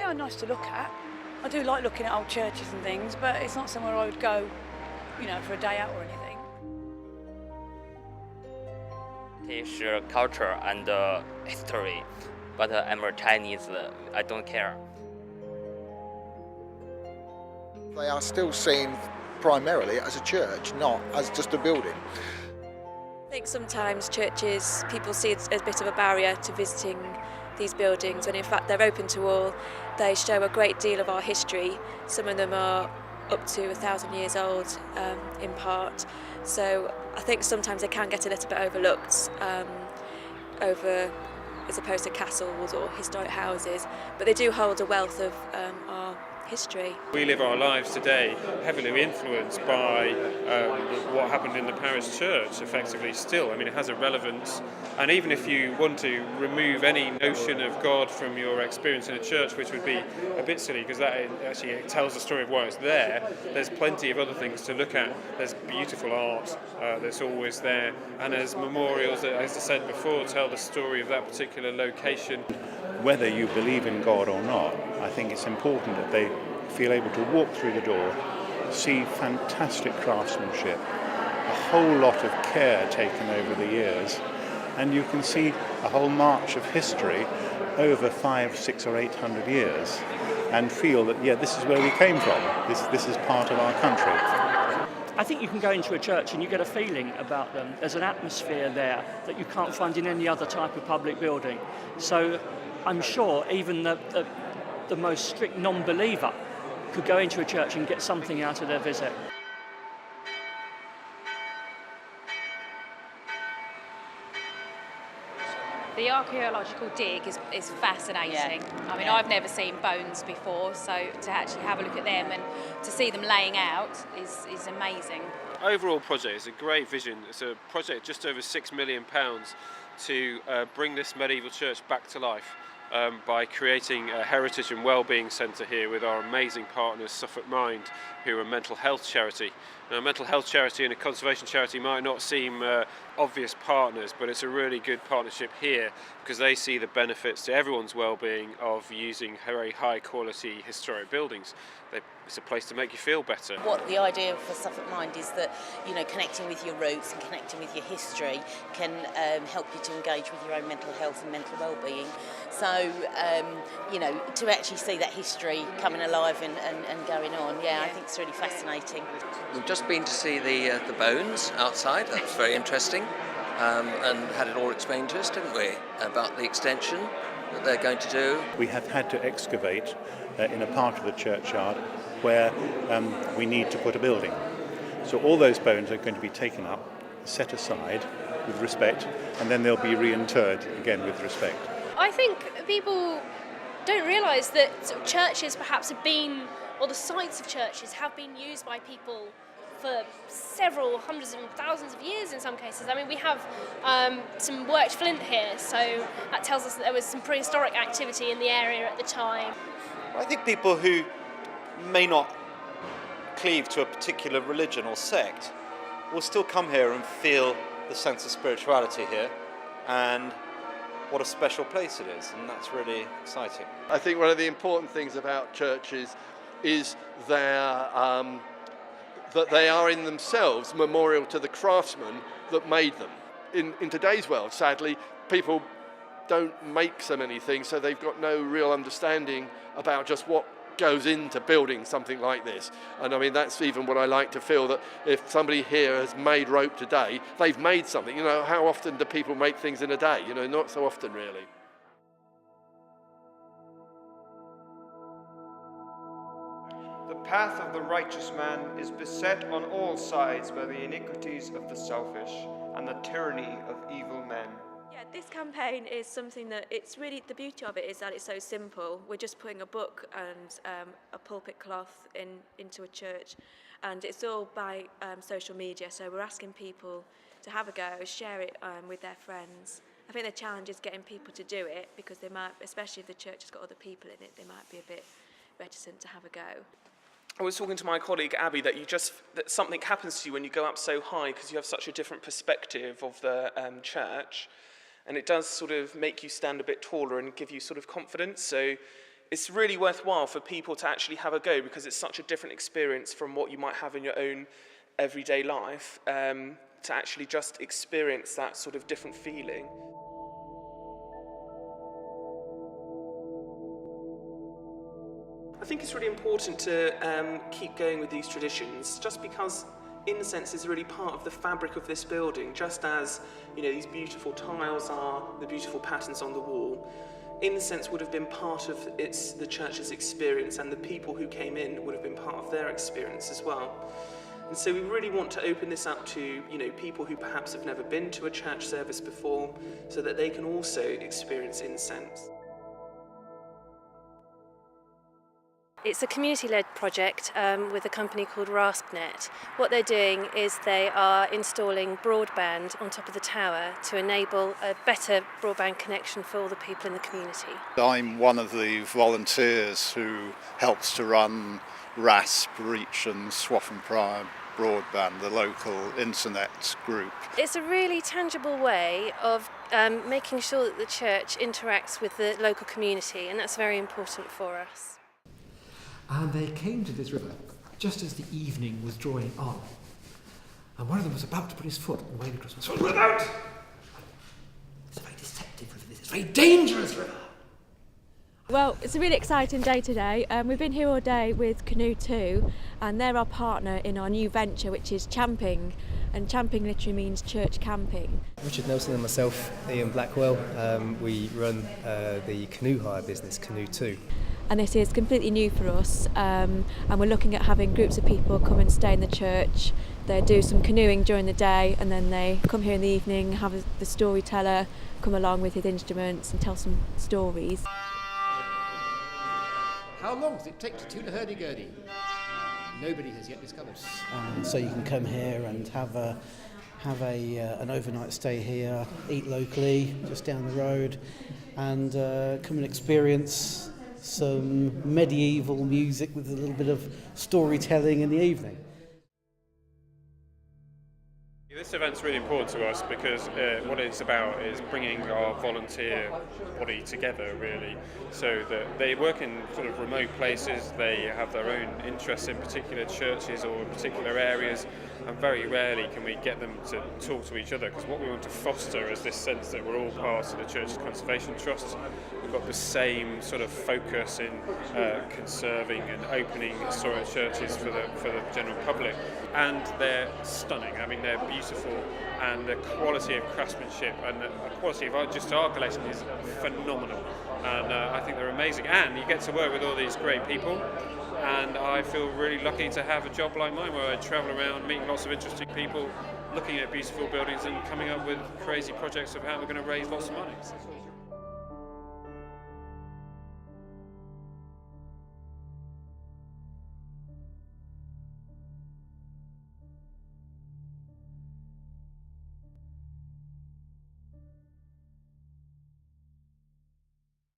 are nice to look at. I do like looking at old churches and things, but it's not somewhere I would go, for a day out or anything. Teach culture and history, but I'm a Chinese, I don't care. They are still seen primarily as a church, not as just a building. I think sometimes churches, people see it as a bit of a barrier to visiting these buildings, when in fact they're open to all. They show a great deal of our history. Some of them are up to 1,000 years old in part. So I think sometimes they can get a little bit overlooked as opposed to castles or historic houses, but they do hold a wealth of our history. We live our lives today heavily influenced by what happened in the parish church, effectively still. I mean, it has a relevance, and even if you want to remove any notion of God from your experience in a church, which would be a bit silly because that actually tells the story of why it's there, there's plenty of other things to look at. There's beautiful art that's always there, and there's memorials that, as I said before, tell the story of that particular location. Whether you believe in God or not, I think it's important that they feel able to walk through the door, see fantastic craftsmanship, a whole lot of care taken over the years, and you can see a whole march of history over 500, 600 or 800 years, and feel that, yeah, this is where we came from, this is part of our country. I think you can go into a church and you get a feeling about them. There's an atmosphere there that you can't find in any other type of public building. So I'm sure even the most strict non-believer could go into a church and get something out of their visit. The archaeological dig is fascinating. Yeah. I mean, I've never seen bones before, so to actually have a look at them and to see them laying out is amazing. Overall project is a great vision. It's a project just over £6 million to bring this medieval church back to life by creating a heritage and wellbeing centre here with our amazing partners Suffolk Mind, who are a mental health charity. Now, a mental health charity and a conservation charity might not seem obvious partners, but it's a really good partnership here because they see the benefits to everyone's well-being of using very high quality historic buildings. It's a place to make you feel better. What the idea for Suffolk Mind is that, connecting with your roots and connecting with your history can help you to engage with your own mental health and mental well-being. So, to actually see that history coming alive and going on, I think it's really fascinating. We've just been to see the bones outside. That was very interesting, and had it all explained to us, didn't we, about the extension that they're going to do. We have had to excavate in a part of the churchyard where we need to put a building. So all those bones are going to be taken up, set aside with respect, and then they'll be reinterred again with respect. I think people don't realise that churches perhaps have been, or the sites of churches have been used by people for several hundreds and thousands of years in some cases. I mean, we have some worked flint here, so that tells us that there was some prehistoric activity in the area at the time. I think people who may not cleave to a particular religion or sect will still come here and feel the sense of spirituality here and what a special place it is, and that's really exciting. I think one of the important things about churches is that they are in themselves memorial to the craftsmen that made them. In today's world, sadly, people don't make so many things, so they've got no real understanding about just what goes into building something like this. And I mean, that's even what I like to feel, that if somebody here has made rope today, they've made something. How often do people make things in a day? Not so often, really. The path of the righteous man is beset on all sides by the iniquities of the selfish and the tyranny of evil men. Yeah, this campaign is something that it's really, the beauty of it is that it's so simple. We're just putting a book and a pulpit cloth into a church, and it's all by social media, so we're asking people to have a go, share it with their friends. I think the challenge is getting people to do it, because they might, especially if the church has got other people in it, they might be a bit reticent to have a go. I was talking to my colleague Abby that that something happens to you when you go up so high because you have such a different perspective of the church, and it does sort of make you stand a bit taller and give you sort of confidence. So it's really worthwhile for people to actually have a go, because it's such a different experience from what you might have in your own everyday life, to actually just experience that sort of different feeling. I think it's really important to keep going with these traditions, just because incense is really part of the fabric of this building, just as, you know, these beautiful tiles are, the beautiful patterns on the wall. Incense would have been part of the church's experience, and the people who came in would have been part of their experience as well. And so we really want to open this up to, you know, people who perhaps have never been to a church service before, so that they can also experience incense. It's a community-led project with a company called RaspNet. What they're doing is they are installing broadband on top of the tower to enable a better broadband connection for all the people in the community. I'm one of the volunteers who helps to run RASP, Reach and Swaffham Prime Broadband, the local internet group. It's a really tangible way of making sure that the church interacts with the local community, and that's very important for us. And they came to this river just as the evening was drawing on. And one of them was about to put his foot in the way the Christmas was without. It's a very deceptive river, this is a very dangerous river. Well, it's a really exciting day today. We've been here all day with Canoe 2, and they're our partner in our new venture, which is Champing. And Champing literally means church camping. Richard Nelson and myself, Ian Blackwell, we run the canoe hire business, Canoe 2. And this is completely new for us, and we're looking at having groups of people come and stay in the church. They do some canoeing during the day, and then they come here in the evening, have the storyteller come along with his instruments and tell some stories. How long does it take to tune a hurdy-gurdy? Nobody has yet discovered. So you can come here and have an overnight stay here, eat locally, just down the road, and come and experience some medieval music with a little bit of storytelling in the evening. This event's really important to us because what it's about is bringing our volunteer body together, really, so that they work in sort of remote places, they have their own interests in particular churches or particular areas, and very rarely can we get them to talk to each other, because what we want to foster is this sense that we're all part of the Church's Conservation Trust. We've got the same sort of focus in conserving and opening historic churches for the general public, and they're stunning. I mean, they're beautiful, and the quality of craftsmanship and the quality of just our collection is phenomenal, and I think they're amazing. And you get to work with all these great people, and I feel really lucky to have a job like mine where I travel around meeting lots of interesting people, looking at beautiful buildings and coming up with crazy projects of how we're going to raise lots of money.